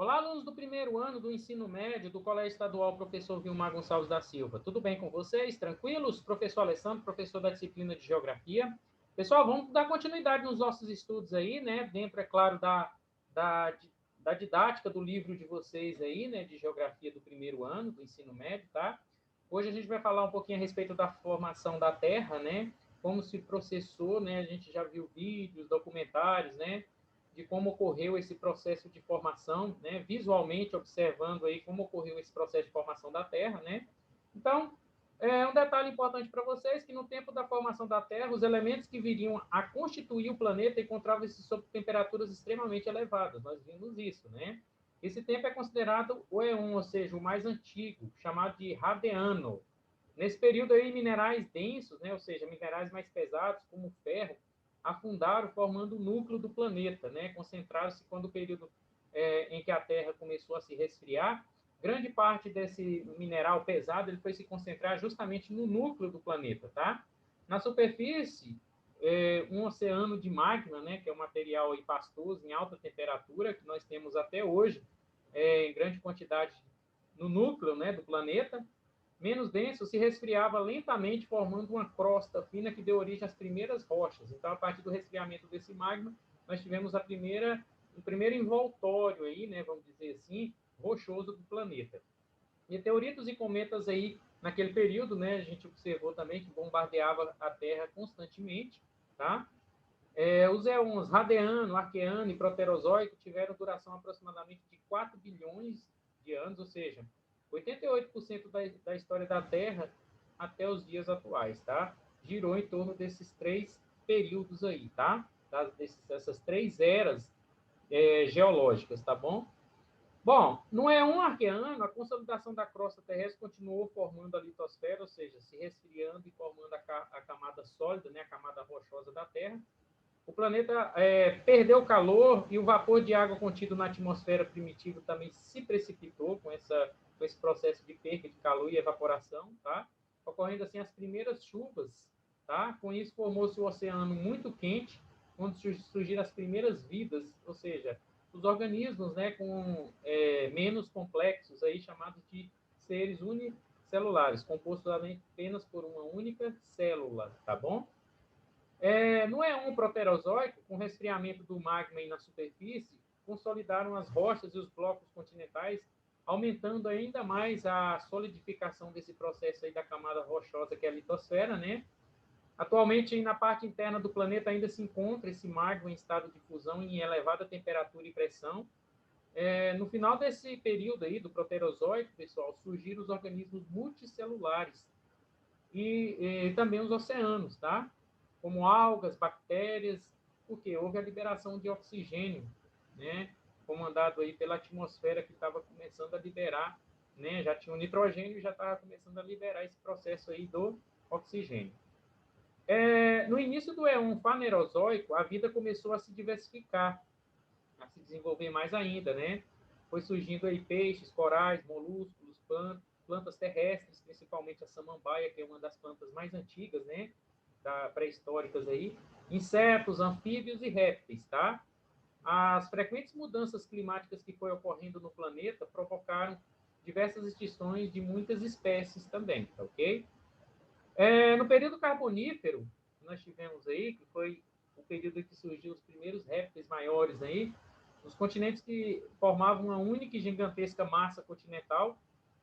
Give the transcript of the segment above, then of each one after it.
Olá, alunos do primeiro ano do ensino médio do Colégio Estadual Professor Vilmar Gonçalves da Silva. Tudo bem com vocês? Tranquilos? Professor Alessandro, professor da disciplina de Geografia. Pessoal, vamos dar continuidade nos nossos estudos aí, né? Dentro, é claro, da, da didática do livro de vocês aí, né? De Geografia do primeiro ano do ensino médio, tá? Hoje a gente vai falar um pouquinho a respeito da formação da Terra, né? Como se processou, né? A gente já viu vídeos, documentários, né? De como ocorreu esse processo de formação, né, visualmente observando aí como ocorreu esse processo de formação da Terra, né? Então, um detalhe importante para vocês que no tempo da formação da Terra, os elementos que viriam a constituir o planeta encontravam-se sob temperaturas extremamente elevadas. Nós vimos isso, né? Esse tempo é considerado o Éon, ou seja, o mais antigo, chamado de Radiano. Nesse período aí, minerais densos, né, ou seja, minerais mais pesados, como o ferro, afundaram, formando o núcleo do planeta, né? Concentraram-se quando o período em que a Terra começou a se resfriar, grande parte desse mineral pesado ele foi se concentrar justamente no núcleo do planeta, tá? Na superfície, um oceano de magma, né? Que é um material aí pastoso em alta temperatura que nós temos até hoje, em grande quantidade no núcleo, né? Do planeta menos denso, se resfriava lentamente, formando uma crosta fina que deu origem às primeiras rochas. Então, a partir do resfriamento desse magma, nós tivemos o primeiro envoltório aí, né, vamos dizer assim, rochoso do planeta. Meteoritos e cometas aí, naquele período, né, a gente observou também que bombardeava a Terra constantemente, tá? Os éons Radiano, Arqueano e Proterozoico tiveram duração aproximadamente de 4 bilhões de anos, ou seja, 88% da história da Terra até os dias atuais, tá? Girou em torno desses três períodos aí, tá? Dessas três eras geológicas, tá bom? Bom, no éon arqueano, a consolidação da crosta terrestre continuou formando a litosfera, ou seja, se resfriando e formando a camada sólida, né, a camada rochosa da Terra. O planeta perdeu calor e o vapor de água contido na atmosfera primitiva também se precipitou com esse processo de perda de calor e evaporação, tá? Ocorrendo assim as primeiras chuvas, tá? Com isso formou-se o oceano muito quente, onde surgiram as primeiras vidas, ou seja, os organismos, né, com menos complexos aí chamados de seres unicelulares, compostos apenas por uma única célula, tá bom? No éon proterozoico, com resfriamento do magma aí na superfície, consolidaram as rochas e os blocos continentais, aumentando ainda mais a solidificação desse processo aí da camada rochosa que é a litosfera, né? Atualmente, aí na parte interna do planeta ainda se encontra esse magma em estado de fusão em elevada temperatura e pressão. No final desse período aí do Proterozoico, pessoal, surgiram os organismos multicelulares e também os oceanos, tá? Como algas, bactérias, porque houve a liberação de oxigênio, né? Comandado aí pela atmosfera que estava começando a liberar, né? Já tinha o nitrogênio e já estava começando a liberar esse processo aí do oxigênio. No início do éon fanerozoico, a vida começou a se diversificar, a se desenvolver mais ainda, né? Foi surgindo aí peixes, corais, moluscos, plantas terrestres, principalmente a samambaia, que é uma das plantas mais antigas, né? Pré-históricas aí, insetos, anfíbios e répteis, tá? As frequentes mudanças climáticas que foi ocorrendo no planeta provocaram diversas extinções de muitas espécies também, tá ok? No período carbonífero, nós tivemos aí, que foi o período em que surgiu os primeiros répteis maiores aí, os continentes que formavam uma única e gigantesca massa continental,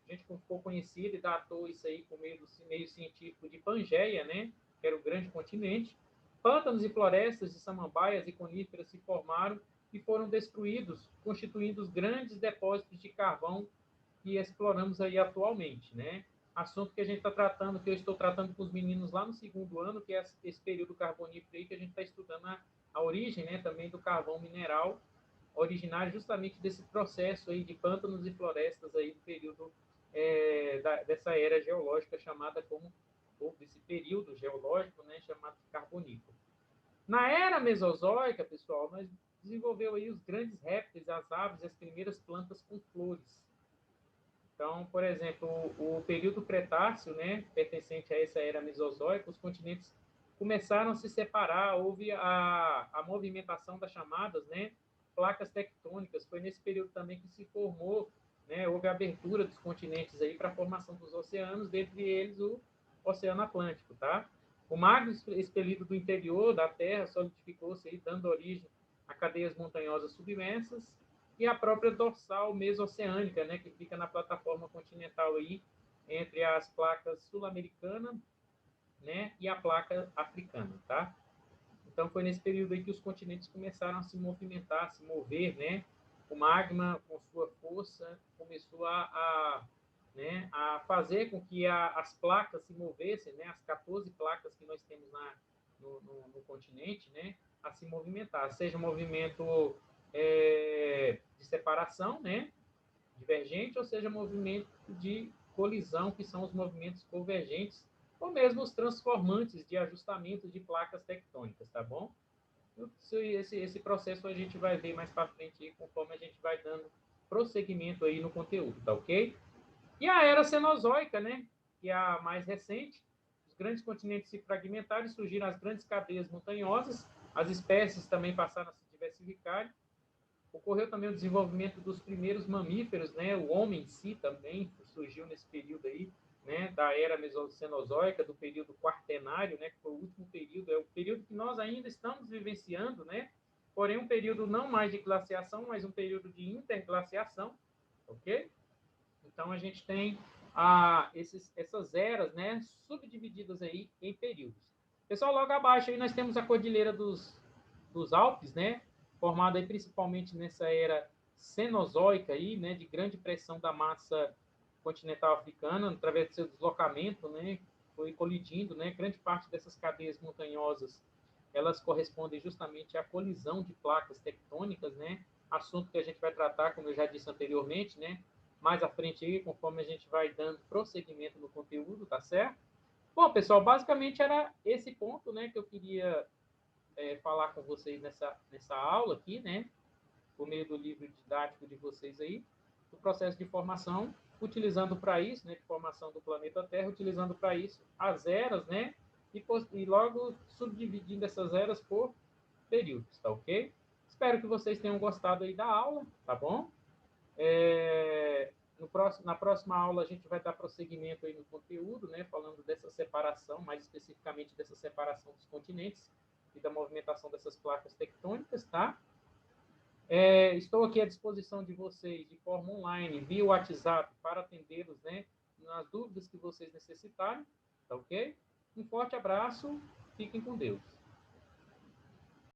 a gente ficou conhecido e datou isso aí por meio do meio científico de Pangeia, né, que era o grande continente. Pântanos e florestas de samambaias e coníferas se formaram e foram destruídos, constituindo os grandes depósitos de carvão que exploramos aí atualmente, né? Assunto que a gente está tratando, que eu estou tratando com os meninos lá no segundo ano, que é esse período carbonífero aí, que a gente está estudando a origem, né, também do carvão mineral, originário justamente desse processo aí de pântanos e florestas aí do período dessa era geológica chamada como, ou desse período geológico, né, chamado de carbonífero. Na era mesozoica, pessoal, nós desenvolveu aí os grandes répteis, as aves e as primeiras plantas com flores. Então, por exemplo, o período Cretáceo, né, pertencente a essa era mesozoica, os continentes começaram a se separar, houve a movimentação das chamadas, né, placas tectônicas. Foi nesse período também que se formou, né, houve a abertura dos continentes aí para a formação dos oceanos, dentre eles o Oceano Atlântico, tá? O magma expelido do interior da Terra solidificou-se aí, dando origem a cadeias montanhosas submersas e a própria dorsal mesoceânica, né, que fica na plataforma continental aí entre as placas sul-americana, né, e a placa africana, tá? Então foi nesse período aí que os continentes começaram a se movimentar, a se mover, né? O magma, com sua força, começou né, a fazer com que as placas se movessem, né? As 14 placas que nós temos no continente, né? A se movimentar, seja um movimento de separação, né? Divergente, ou seja, movimento de colisão, que são os movimentos convergentes, ou mesmo os transformantes de ajustamento de placas tectônicas, tá bom? Esse processo a gente vai ver mais para frente, aí, conforme a gente vai dando prosseguimento aí no conteúdo, tá ok? E a era Cenozoica, né? Que é a mais recente. Os grandes continentes se fragmentaram e surgiram as grandes cadeias montanhosas. As espécies também passaram a se diversificar. Ocorreu também o desenvolvimento dos primeiros mamíferos, né? O homem em si também surgiu nesse período aí, né? Da era mesocenozoica, do período quaternário, né? Que foi o último período, é o período que nós ainda estamos vivenciando, né? Porém, um período não mais de glaciação, mas um período de interglaciação, ok? Então, a gente tem essas eras, né? Subdivididas aí em períodos. Pessoal, logo abaixo aí nós temos a Cordilheira dos Alpes, né? Formada aí principalmente nessa era cenozoica aí, né? De grande pressão da massa continental africana, através do seu deslocamento, né? Foi colidindo, né? Grande parte dessas cadeias montanhosas, elas correspondem justamente à colisão de placas tectônicas, né? Assunto que a gente vai tratar, como eu já disse anteriormente, né? Mais à frente aí, conforme a gente vai dando prosseguimento no conteúdo, tá certo? Bom, pessoal, basicamente era esse ponto, né, que eu queria falar com vocês nessa aula aqui, né, por meio do livro didático de vocês aí, do processo de formação, utilizando para isso, né, de formação do planeta Terra, utilizando para isso as eras, né, e logo subdividindo essas eras por períodos, tá ok? Espero que vocês tenham gostado aí da aula, tá bom? Na próxima aula a gente vai dar prosseguimento aí no conteúdo, né, falando dessa separação, mais especificamente dessa separação dos continentes e da movimentação dessas placas tectônicas, tá? Estou aqui à disposição de vocês de forma online, via WhatsApp, para atendê-los, né, nas dúvidas que vocês necessitarem, tá ok? Um forte abraço, fiquem com Deus.